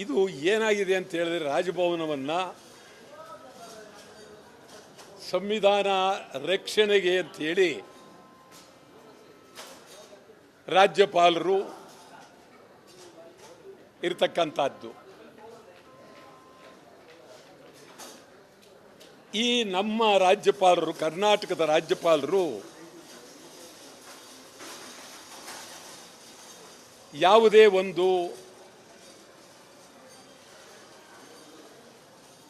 ಇದು ಏನಾಗಿದೆ ಅಂತ ಹೇಳಿದ್ರೆ, ರಾಜಭವನವನ್ನು ಸಂವಿಧಾನ ರಕ್ಷಣೆಗೆ ಅಂತೇಳಿ ರಾಜ್ಯಪಾಲರು ಇರತಕ್ಕಂಥದ್ದು. ಈ ನಮ್ಮ ರಾಜ್ಯಪಾಲರು, ಕರ್ನಾಟಕದ ರಾಜ್ಯಪಾಲರು ಯಾವುದೇ ಒಂದು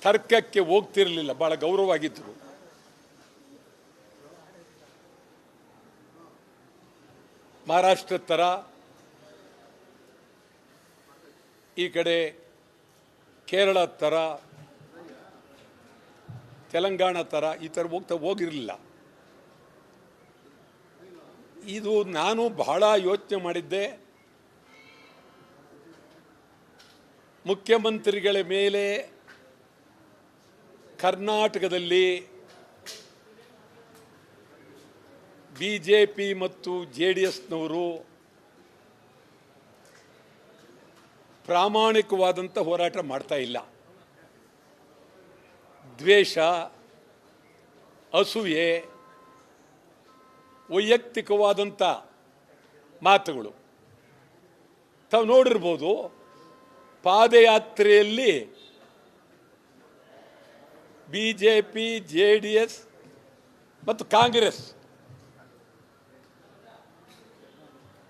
ತರ್ಕಕ್ಕೆ ಹೋಗ್ತಿರಲಿಲ್ಲ, ಬಹಳ ಗೌರವವಾಗಿದ್ದರು. ಮಹಾರಾಷ್ಟ್ರ ಥರ, ಈ ಕಡೆ ಕೇರಳ ಥರ, ತೆಲಂಗಾಣ ಥರ ಈ ಥರ ಹೋಗಿರಲಿಲ್ಲ. ಇದು ನಾನು ಬಹಳ ಯೋಚನೆ ಮಾಡಿದ್ದೆ. ಮುಖ್ಯಮಂತ್ರಿಗಳ ಮೇಲೆ ಕರ್ನಾಟಕದಲ್ಲಿ BJP ಮತ್ತು JDSನವರು ಪ್ರಾಮಾಣಿಕವಾದಂಥ ಹೋರಾಟ ಮಾಡ್ತಾ ಇಲ್ಲ. ದ್ವೇಷ, ಅಸೂಯೆ, ವೈಯಕ್ತಿಕವಾದಂಥ ಮಾತುಗಳು. ತಾವು ನೋಡಿರ್ಬೋದು, ಪಾದಯಾತ್ರೆಯಲ್ಲಿ BJP, JDS ಮತ್ತು ಕಾಂಗ್ರೆಸ್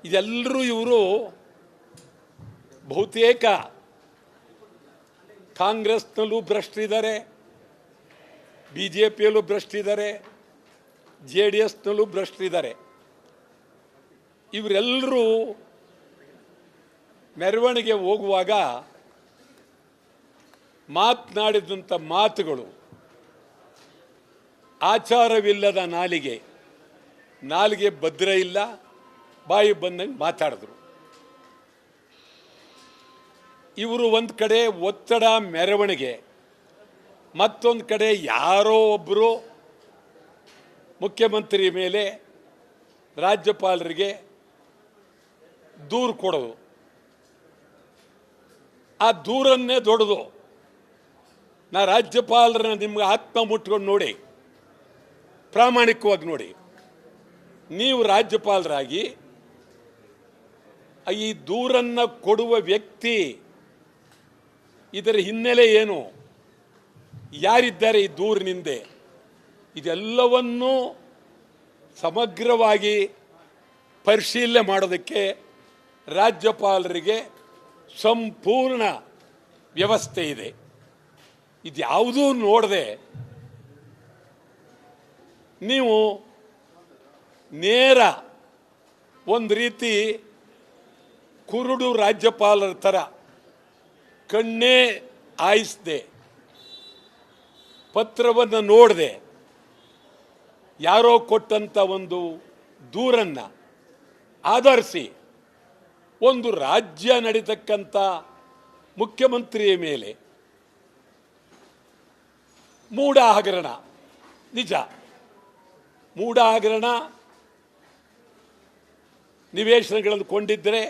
ಇದೆಲ್ಲರೂ ಇವರು ಬಹುತೇಕ ಕಾಂಗ್ರೆಸ್ನಲ್ಲೂ ಭ್ರಷ್ಟರಿದ್ದಾರೆ, BJPಯಲ್ಲೂ ಭ್ರಷ್ಟರಿದ್ದಾರೆ, JDSನಲ್ಲೂ ಭ್ರಷ್ಟರಿದ್ದಾರೆ. ಇವರೆಲ್ಲರೂ ಮೆರವಣಿಗೆ ಹೋಗುವಾಗ ಮಾತನಾಡಿದಂಥ ಮಾತುಗಳು ಆಚಾರವಿಲ್ಲದ ನಾಲಿಗೆ ಭದ್ರ ಇಲ್ಲ, ಬಾಯಿ ಬಂದಂಗೆ ಮಾತಾಡಿದ್ರು. ಇವರು ಒಂದು ಕಡೆ ಒತ್ತಡ ಮೆರವಣಿಗೆ, ಮತ್ತೊಂದು ಕಡೆ ಯಾರೋ ಒಬ್ಬರು ಮುಖ್ಯಮಂತ್ರಿ ಮೇಲೆ ರಾಜ್ಯಪಾಲರಿಗೆ ದೂರು ಕೊಡೋದು. ಆ ದೂರನ್ನೇ ದೊಡ್ಡದು. ನಾ ರಾಜ್ಯಪಾಲರನ್ನ ನಿಮ್ಗೆ ಆತ್ಮ ಮುಟ್ಕೊಂಡು ನೋಡಿ, ಪ್ರಾಮಾಣಿಕವಾಗಿ ನೋಡಿ. ನೀವು ರಾಜ್ಯಪಾಲರಾಗಿ ಈ ದೂರನ್ನು ಕೊಡುವ ವ್ಯಕ್ತಿ, ಇದರ ಹಿನ್ನೆಲೆ ಏನು, ಯಾರಿದ್ದಾರೆ ಈ ದೂರಿನಿಂದೆ, ಇದೆಲ್ಲವನ್ನೂ ಸಮಗ್ರವಾಗಿ ಪರಿಶೀಲನೆ ಮಾಡೋದಕ್ಕೆ ರಾಜ್ಯಪಾಲರಿಗೆ ಸಂಪೂರ್ಣ ವ್ಯವಸ್ಥೆ ಇದೆ. ಇದ್ಯಾವುದೂ ನೋಡದೆ ನೀವು ನೇರ ಒಂದು ರೀತಿ ಕುರುಡು ರಾಜ್ಯಪಾಲರ ಥರ ಕಣ್ಣೇ ಆಯಿಸದೆ, ಪತ್ರವನ್ನು ನೋಡದೆ, ಯಾರೋ ಕೊಟ್ಟಂಥ ಒಂದು ದೂರನ್ನು ಆಧರಿಸಿ ಒಂದು ರಾಜ್ಯ ನಡೀತಕ್ಕಂಥ ಮುಖ್ಯಮಂತ್ರಿಯ ಮೇಲೆ ಮೂಢ ಹಗರಣ, ನಿಜ ಮೂಢ ಹಗರಣ ನಿವೇಶನಗಳನ್ನು ಕೊಂಡಿದ್ದರೆ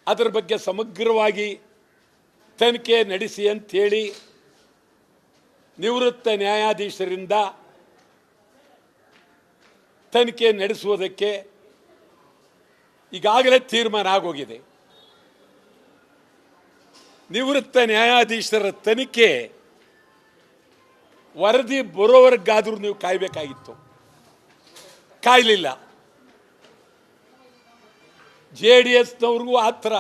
ಅದರ ಬಗ್ಗೆ ಸಮಗ್ರವಾಗಿ ತನಿಖೆ ನಡೆಸಿ ಅಂಥೇಳಿ ನಿವೃತ್ತ ನ್ಯಾಯಾಧೀಶರಿಂದ ತನಿಖೆ ನಡೆಸುವುದಕ್ಕೆ ಈಗಾಗಲೇ ತೀರ್ಮಾನ ಆಗೋಗಿದೆ. ನಿವೃತ್ತ ನ್ಯಾಯಾಧೀಶರ ತನಿಖೆ ವರದಿ ಬರೋವರೆಗಾದರೂ ನೀವು ಕಾಯಬೇಕಾಗಿತ್ತು, ಕಾಯಲಿಲ್ಲ. JDSನವ್ರಿಗೂ ಆತ್ರ,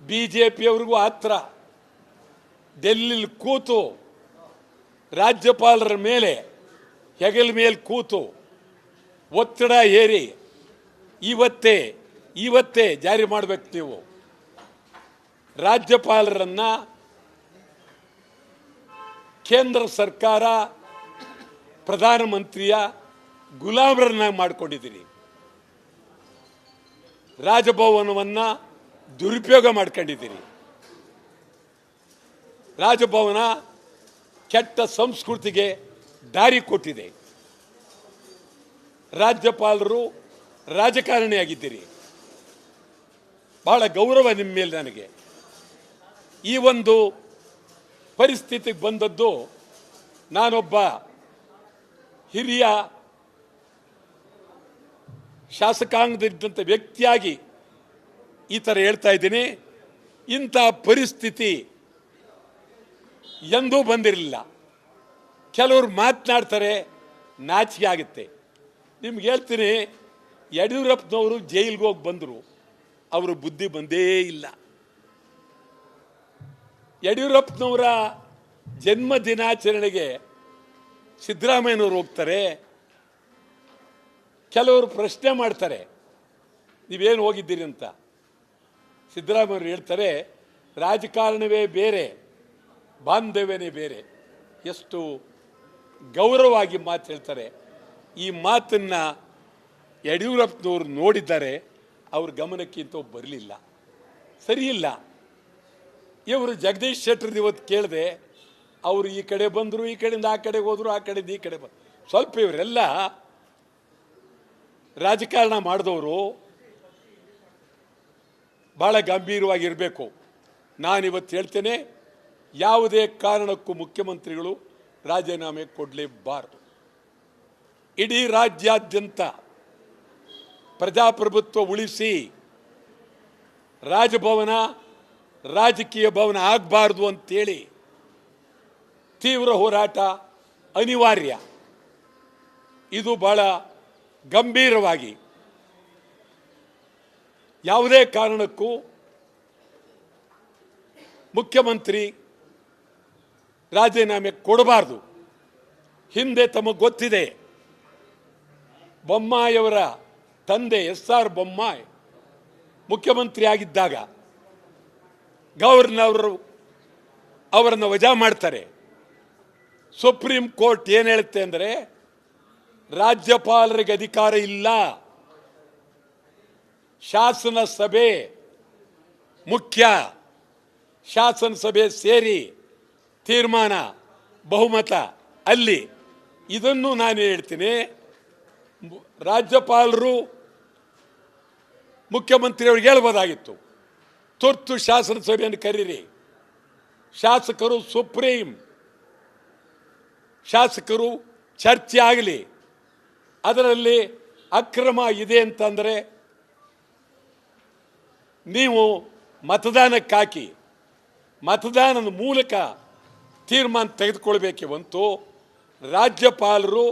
BJPಯವ್ರಿಗೂ ಆತ್ರ. ಡೆಲ್ಲಿಲಿ ಕೂತು ರಾಜ್ಯಪಾಲರ ಮೇಲೆ ಹೆಗಲ ಮೇಲೆ ಕೂತು ಒತ್ತಡ ಹೇರಿ ಇವತ್ತೇ ಜಾರಿ ಮಾಡಬೇಕು. ನೀವು ರಾಜ್ಯಪಾಲರನ್ನು ಕೇಂದ್ರ ಸರ್ಕಾರ ಪ್ರಧಾನಮಂತ್ರಿಯ ಗುಲಾಮರನ್ನಾಗಿ ಮಾಡಿಕೊಂಡಿದ್ದೀರಿ. ರಾಜಭವನವನ್ನು ದುರುಪಯೋಗ ಮಾಡ್ಕೊಂಡಿದ್ದೀರಿ. ರಾಜಭವನ ಕೆಟ್ಟ ಸಂಸ್ಕೃತಿಗೆ ದಾರಿ ಕೊಟ್ಟಿದೆ. ರಾಜ್ಯಪಾಲರು ರಾಜಕಾರಣಿಯಾಗಿದ್ದೀರಿ. ಬಹಳ ಗೌರವ ನಿಮ್ಮ ಮೇಲೆ ನನಗೆ. ಈ ಒಂದು ಪರಿಸ್ಥಿತಿಗೆ ಬಂದದ್ದು ನಾನೊಬ್ಬ ಹಿರಿಯ ಶಾಸಕಾಂಗದಿದ್ದಂಥ ವ್ಯಕ್ತಿಯಾಗಿ ಈ ಥರ ಹೇಳ್ತಾ ಇದ್ದೀನಿ. ಇಂಥ ಪರಿಸ್ಥಿತಿ ಎಂದೂ ಬಂದಿರಲಿಲ್ಲ. ಕೆಲವರು ಮಾತನಾಡ್ತಾರೆ, ನಾಚಿಕೆ ಆಗುತ್ತೆ. ನಿಮ್ಗೆ ಹೇಳ್ತೀನಿ, ಯಡಿಯೂರಪ್ಪನವರು ಜೈಲಿಗೆ ಹೋಗಿ ಬಂದರು, ಅವರು ಬುದ್ಧಿ ಬಂದೇ ಇಲ್ಲ. ಯಡಿಯೂರಪ್ಪನವರ ಜನ್ಮ ದಿನಾಚರಣೆಗೆ ಸಿದ್ದರಾಮಯ್ಯನವರು ಹೋಗ್ತಾರೆ. ಕೆಲವರು ಪ್ರಶ್ನೆ ಮಾಡ್ತಾರೆ, ನೀವೇನು ಹೋಗಿದ್ದೀರಿ ಅಂತ. ಸಿದ್ದರಾಮಯ್ಯವರು ಹೇಳ್ತಾರೆ, ರಾಜಕಾರಣವೇ ಬೇರೆ, ಬಾಂಧವ್ಯನೇ ಬೇರೆ. ಎಷ್ಟು ಗೌರವವಾಗಿ ಮಾತು ಹೇಳ್ತಾರೆ. ಈ ಮಾತನ್ನು ಯಡಿಯೂರಪ್ಪನವರು ನೋಡಿದ್ದಾರೆ, ಅವ್ರ ಗಮನಕ್ಕಿಂತ ಬರಲಿಲ್ಲ, ಸರಿಯಿಲ್ಲ. ಇವರು ಜಗದೀಶ್ ಶೆಟ್ಟರ್ದು ಇವತ್ತು ಕೇಳಿದೆ, ಅವರು ಈ ಕಡೆ ಬಂದರು, ಈ ಕಡೆಯಿಂದ ಆ ಕಡೆಗೆ ಹೋದರು, ಆ ಕಡೆಯಿಂದ ಈ ಕಡೆ ಬಂದರು. ಸ್ವಲ್ಪ ಇವರೆಲ್ಲ ರಾಜಕಾರಣ ಮಾಡಿದವರು ಭಾಳ ಗಂಭೀರವಾಗಿರಬೇಕು. ನಾನಿವತ್ತು ಹೇಳ್ತೇನೆ, ಯಾವುದೇ ಕಾರಣಕ್ಕೂ ಮುಖ್ಯಮಂತ್ರಿಗಳು ರಾಜೀನಾಮೆ ಕೊಡಲೇಬಾರದು. ಇಡೀ ರಾಜ್ಯಾದ್ಯಂತ ಪ್ರಜಾಪ್ರಭುತ್ವ ಉಳಿಸಿ ರಾಜಭವನ ರಾಜಕೀಯ ಭವನ ಆಗಬಾರ್ದು ಅಂತೇಳಿ ತೀವ್ರ ಹೋರಾಟ ಅನಿವಾರ್ಯ. ಇದು ಬಹಳ ಗಂಭೀರವಾಗಿ ಯಾವುದೇ ಕಾರಣಕ್ಕೂ ಮುಖ್ಯಮಂತ್ರಿ ರಾಜೀನಾಮೆ ಕೊಡಬಾರ್ದು. ಹಿಂದೆ ತಮಗೆ ಗೊತ್ತಿದೆ, ಬೊಮ್ಮಾಯಿಯವರ ತಂದೆ SR ಬೊಮ್ಮಾಯಿ ಮುಖ್ಯಮಂತ್ರಿ ಆಗಿದ್ದಾಗ ಗವರ್ನರ್ ಅವರನ್ನು ವಜಾ ಮಾಡ್ತಾರೆ. ಸುಪ್ರೀಂ ಕೋರ್ಟ್ ಏನು ಹೇಳುತ್ತೆ ಅಂದರೆ, ರಾಜ್ಯಪಾಲರಿಗೆ ಅಧಿಕಾರ ಇಲ್ಲ, ಶಾಸನ ಸಭೆ ಮುಖ್ಯ, ಶಾಸನ ಸಭೆ ಸೇರಿ ತೀರ್ಮಾನ ಬಹುಮತ ಅಲ್ಲಿ. ಇದನ್ನು ನಾನು ಹೇಳ್ತೀನಿ, ರಾಜ್ಯಪಾಲರು ಮುಖ್ಯಮಂತ್ರಿಯವ್ರಿಗೆ ಹೇಳ್ಬೋದಾಗಿತ್ತು, ತುರ್ತು ಶಾಸನ ಸಭೆಯನ್ನು ಕರೀರಿ, ಶಾಸಕರು ಸುಪ್ರೀಂ ಶಾಸಕರು ಚರ್ಚೆ ಆಗಲಿ, ಅದರಲ್ಲಿ ಅಕ್ರಮ ಇದೆ ಅಂತಂದರೆ ನೀವು ಮತದಾನಕ್ಕಾಕಿ ಮತದಾನದ ಮೂಲಕ ತೀರ್ಮಾನ ತೆಗೆದುಕೊಳ್ಬೇಕೆ ಹೊಂತು ರಾಜ್ಯಪಾಲರು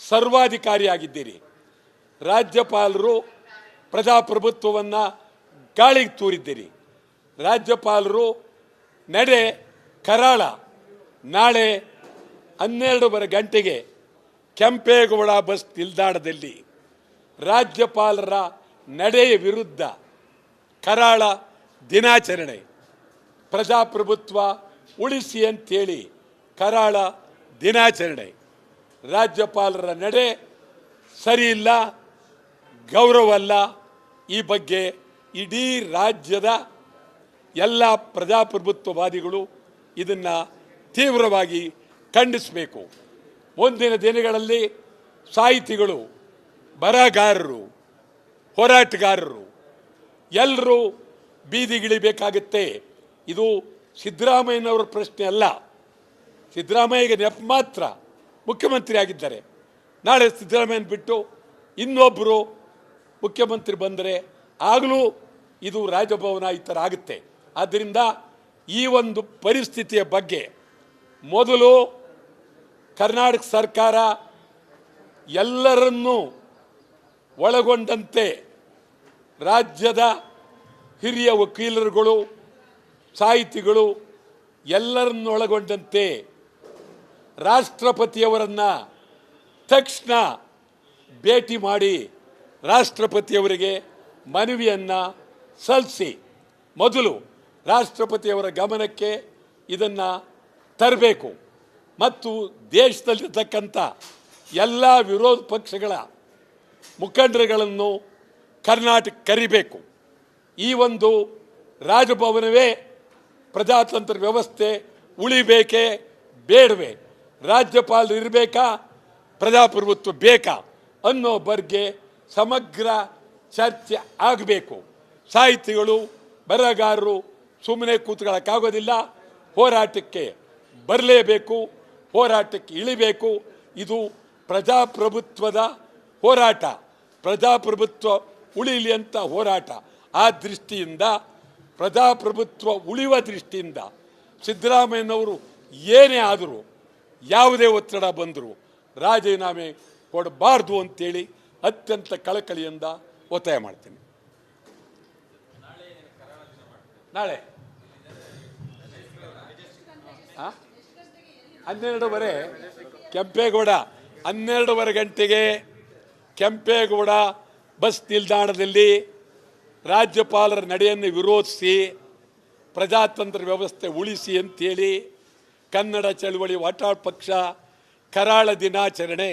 ಸರ್ವಾಧಿಕಾರಿಯಾಗಿದ್ದೀರಿ. ರಾಜ್ಯಪಾಲರು ಪ್ರಜಾಪ್ರಭುತ್ವವನ್ನು ಗಾಳಿಗೆ ತೂರಿದ್ದೀರಿ. ರಾಜ್ಯಪಾಲರು ನಡೆ ಕರಾಳ. ನಾಳೆ 12:30 ಗಂಟೆಗೆ ಕೆಂಪೇಗೌಡ ಬಸ್ ನಿಲ್ದಾಣದಲ್ಲಿ ರಾಜ್ಯಪಾಲರ ನಡೆಯ ವಿರುದ್ಧ ಕರಾಳ ದಿನಾಚರಣೆ, ಪ್ರಜಾಪ್ರಭುತ್ವ ಉಳಿಸಿ ಅಂತೇಳಿ ಕರಾಳ ದಿನಾಚರಣೆ. ರಾಜ್ಯಪಾಲರ ನಡೆ ಸರಿಯಿಲ್ಲ, ಗೌರವಲ್ಲ. ಈ ಬಗ್ಗೆ ಇಡೀ ರಾಜ್ಯದ ಎಲ್ಲ ಪ್ರಜಾಪ್ರಭುತ್ವವಾದಿಗಳು ಇದನ್ನು ತೀವ್ರವಾಗಿ ಖಂಡಿಸಬೇಕು. ಮುಂದಿನ ದಿನಗಳಲ್ಲಿ ಸಾಹಿತಿಗಳು, ಬರಹಗಾರರು, ಹೋರಾಟಗಾರರು ಎಲ್ಲರೂ ಬೀದಿಗಿಳಿಬೇಕಾಗುತ್ತೆ. ಇದು ಸಿದ್ದರಾಮಯ್ಯನವರ ಪ್ರಶ್ನೆ ಅಲ್ಲ. ಸಿದ್ದರಾಮಯ್ಯಗೆ ನೆಪ ಮಾತ್ರ ಮುಖ್ಯಮಂತ್ರಿ ಆಗಿದ್ದಾರೆ. ನಾಳೆ ಸಿದ್ದರಾಮಯ್ಯನ ಬಿಟ್ಟು ಇನ್ನೊಬ್ಬರು ಮುಖ್ಯಮಂತ್ರಿ ಬಂದರೆ ಆಗಲೂ ಇದು ರಾಜಭವನ ಈ ಥರ ಆಗುತ್ತೆ. ಆದ್ದರಿಂದ ಈ ಒಂದು ಪರಿಸ್ಥಿತಿಯ ಬಗ್ಗೆ ಮೊದಲು ಕರ್ನಾಟಕ ಸರ್ಕಾರ ಎಲ್ಲರನ್ನೂ ಒಳಗೊಂಡಂತೆ ರಾಜ್ಯದ ಹಿರಿಯ ವಕೀಲರುಗಳು, ಸಾಹಿತಿಗಳು ಎಲ್ಲರನ್ನೊಳಗೊಂಡಂತೆ ರಾಷ್ಟ್ರಪತಿಯವರನ್ನು ತಕ್ಷಣ ಭೇಟಿ ಮಾಡಿ ರಾಷ್ಟ್ರಪತಿಯವರಿಗೆ ಮನವಿಯನ್ನು ಸಲ್ಲಿಸಿ ಮೊದಲು ರಾಷ್ಟ್ರಪತಿಯವರ ಗಮನಕ್ಕೆ ಇದನ್ನು ತರಬೇಕು. ಮತ್ತು ದೇಶದಲ್ಲಿರ್ತಕ್ಕಂಥ ಎಲ್ಲ ವಿರೋಧ ಪಕ್ಷಗಳ ಮುಖಂಡರುಗಳನ್ನು ಕರ್ನಾಟಕ ಕರಿಬೇಕು. ಈ ಒಂದು ರಾಜಭವನವೇ ಪ್ರಜಾತಂತ್ರ ವ್ಯವಸ್ಥೆ ಉಳಿಬೇಕೇ ಬೇಡವೇ, ರಾಜ್ಯಪಾಲರು ಇರಬೇಕಾ, ಪ್ರಜಾಪ್ರಭುತ್ವ ಬೇಕಾ ಅನ್ನೋ ಬಗ್ಗೆ ಸಮಗ್ರ ಚರ್ಚೆ ಆಗಬೇಕು. ಸಾಹಿತಿಗಳು, ಬರಹಗಾರರು ಸುಮ್ಮನೆ ಕೂತ್ಕೊಳ್ಳೋಕ್ಕಾಗೋದಿಲ್ಲ, ಹೋರಾಟಕ್ಕೆ ಬರಲೇಬೇಕು, ಹೋರಾಟಕ್ಕೆ ಇಳಿಬೇಕು. ಇದು ಪ್ರಜಾಪ್ರಭುತ್ವದ ಹೋರಾಟ, ಪ್ರಜಾಪ್ರಭುತ್ವ ಉಳಿಲಿ ಅಂತ ಹೋರಾಟ. ಆ ದೃಷ್ಟಿಯಿಂದ, ಪ್ರಜಾಪ್ರಭುತ್ವ ಉಳಿಯುವ ದೃಷ್ಟಿಯಿಂದ ಸಿದ್ದರಾಮಯ್ಯನವರು ಏನೇ ಆದರೂ, ಯಾವುದೇ ಒತ್ತಡ ಬಂದರೂ ರಾಜೀನಾಮೆ ಕೊಡಬಾರ್ದು ಅಂತೇಳಿ ಅತ್ಯಂತ ಕಳಕಳಿಯಿಂದ ಒತ್ತಾಯ ಮಾಡ್ತೀನಿ. ನಾಳೆ 12:30 ಕೆಂಪೇಗೌಡ 12:30 ಗಂಟೆಗೆ ಕೆಂಪೇಗೌಡ ಬಸ್ ನಿಲ್ದಾಣದಲ್ಲಿ ರಾಜ್ಯಪಾಲರ ನಡೆಯನ್ನು ವಿರೋಧಿಸಿ ಪ್ರಜಾತಂತ್ರ ವ್ಯವಸ್ಥೆ ಉಳಿಸಿ ಅಂತೇಳಿ ಕನ್ನಡ ಚಳವಳಿ ವಾಟಾಳ್ ಪಕ್ಷ ಕರಾಳ ದಿನಾಚರಣೆ